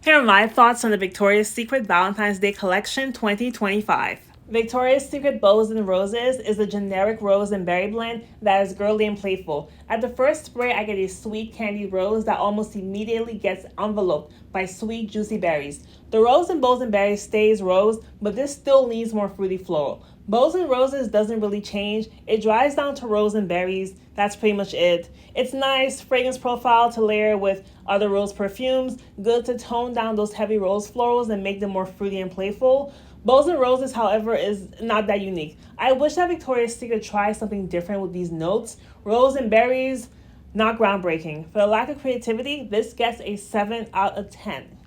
Here are my thoughts on the Victoria's Secret Valentine's Day Collection 2025. Victoria's Secret Bows and Roses is a generic rose and berry blend that is girly and playful. At the first spray, I get a sweet candied rose that almost immediately gets enveloped by sweet, juicy berries. The rose in Bows and Berries stays rose, but this still leans more fruity floral. Bows and Roses doesn't really change. It dries down to rose and berries. That's pretty much it. It's nice fragrance profile to layer with other rose perfumes. Good to tone down those heavy rose florals and make them more fruity and playful. Bows and Roses, however, is not that unique. I wish that Victoria's Secret tried something different with these notes. Rose and berries, not groundbreaking. For the lack of creativity, this gets a 7 out of 10.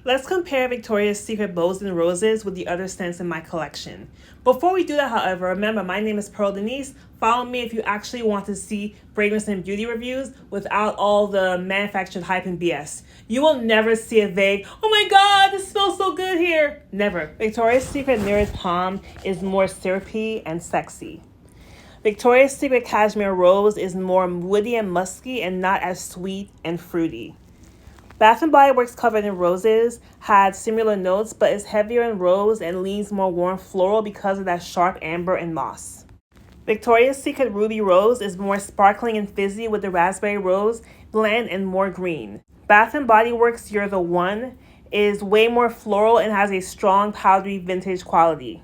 Let's compare Victoria's Secret Bows and Roses with the other scents in my collection. Before we do that, however, remember my name is Pearl Denise. Follow me if you actually want to see fragrance and beauty reviews without all the manufactured hype and BS. You will never see a vague, oh my god, this smells so good here. Never. Victoria's Secret Mirrored Palm is more syrupy and sexy. Victoria's Secret Cashmere Rose is more woody and musky and not as sweet and fruity. Bath & Body Works Covered in Roses had similar notes, but is heavier in rose and leans more warm floral because of that sharp amber and moss. Victoria's Secret Ruby Rose is more sparkling and fizzy with the raspberry rose blend and more green. Bath & Body Works You're the One is way more floral and has a strong powdery vintage quality.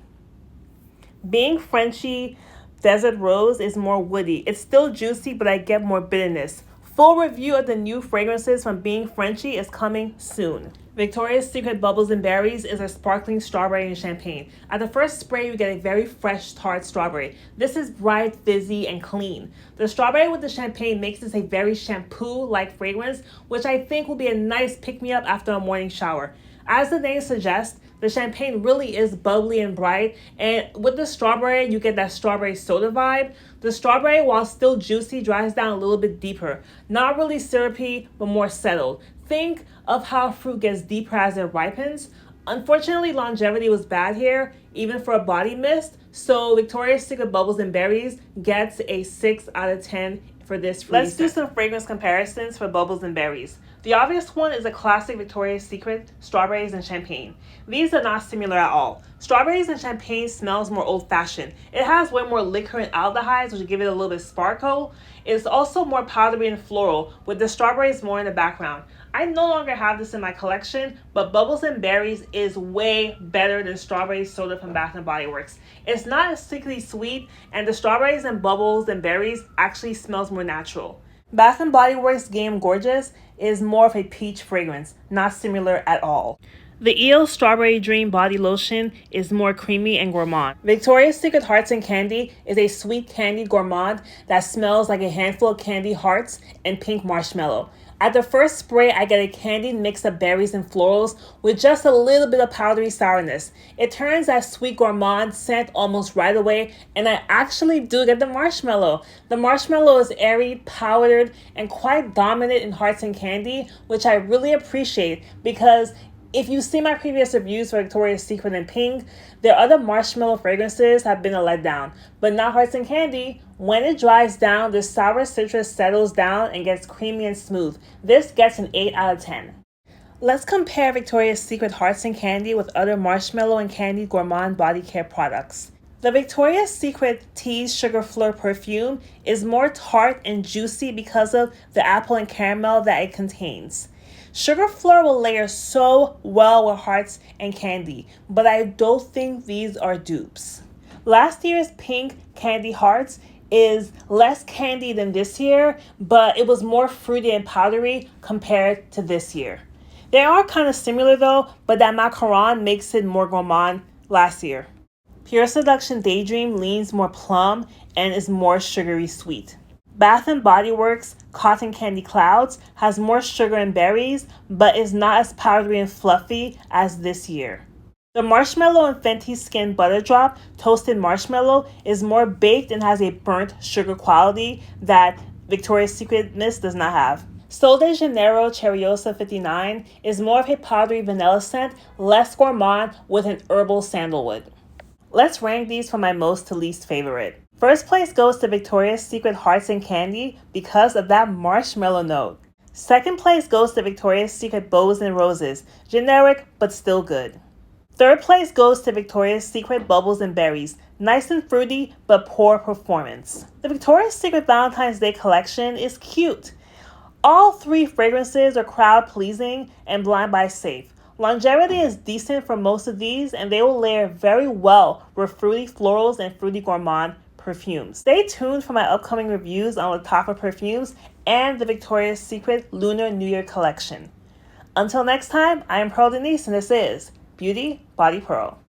Being Frenchy Desert Rose is more woody. It's still juicy, but I get more bitterness. Full review of the new fragrances from Being Frenchy is coming soon. Victoria's Secret Bubbles and Berries is a sparkling strawberry and champagne. At the first spray, you get a very fresh, tart strawberry. This is bright, fizzy, and clean. The strawberry with the champagne makes this a very shampoo-like fragrance, which I think will be a nice pick-me-up after a morning shower. As the name suggests, the champagne really is bubbly and bright, and with the strawberry, you get that strawberry soda vibe. The strawberry, while still juicy, dries down a little bit deeper. Not really syrupy, but more settled. Think of how fruit gets deeper as it ripens. Unfortunately, longevity was bad here, even for a body mist, so Victoria's Secret Bubbles and Berries gets a 6 out of 10 for this. Let's do some fragrance comparisons for Bubbles and Berries. The obvious one is a classic Victoria's Secret Strawberries and Champagne. These are not similar at all. Strawberries and Champagne smells more old-fashioned. It has way more liquor and aldehydes, which give it a little bit sparkle. It's also more powdery and floral, with the strawberries more in the background. I no longer have this in my collection, but Bubbles and Berries is way better than Strawberry Soda from Bath & Body Works. It's not as sickly sweet, and the strawberries and Bubbles and Berries actually smells more natural. Bath & Body Works Game Gorgeous is more of a peach fragrance, not similar at all. The EO Strawberry Dream Body Lotion is more creamy and gourmand. Victoria's Secret Hearts and Candy is a sweet candied gourmand that smells like a handful of candy hearts and pink marshmallow. At the first spray, I get a candied mix of berries and florals with just a little bit of powdery sourness. It turns that sweet gourmand scent almost right away, and I actually do get the marshmallow. The marshmallow is airy, powdered, and quite dominant in Hearts and Candy, which I really appreciate because if you see my previous reviews for Victoria's Secret and Pink, their other marshmallow fragrances have been a letdown, but not Hearts and Candy. When it dries down, the sour citrus settles down and gets creamy and smooth. This gets an 8 out of 10. Let's compare Victoria's Secret Hearts and Candy with other marshmallow and candy gourmand body care products. The Victoria's Secret Tease Sugar Fleur perfume is more tart and juicy because of the apple and caramel that it contains. Sugar Fleur will layer so well with Hearts and Candy, but I don't think these are dupes. Last year's Pink Candy Hearts is less candy than this year, but it was more fruity and powdery compared to this year. They are kind of similar though, but that macaron makes it more gourmand last year. Pure Seduction Daydream leans more plum and is more sugary sweet. Bath & Body Works Cotton Candy Clouds has more sugar and berries, but is not as powdery and fluffy as this year. The Marshmallow and Fenty Skin Butter Drop Toasted Marshmallow is more baked and has a burnt sugar quality that Victoria's Secret Mist does not have. Sol de Janeiro Cheriosa 59 is more of a powdery vanilla scent, less gourmand with an herbal sandalwood. Let's rank these from my most to least favorite. First place goes to Victoria's Secret Hearts and Candy because of that marshmallow note. Second place goes to Victoria's Secret Bows and Roses. Generic, but still good. Third place goes to Victoria's Secret Bubbles and Berries. Nice and fruity, but poor performance. The Victoria's Secret Valentine's Day collection is cute. All three fragrances are crowd pleasing and blind buy safe. Longevity is decent for most of these, and they will layer very well with fruity florals and fruity gourmand perfumes. Stay tuned for my upcoming reviews on Lattafa perfumes and the Victoria's Secret Lunar New Year collection. Until next time, I am Pearl Denise, and this is Beauty Body Pearl.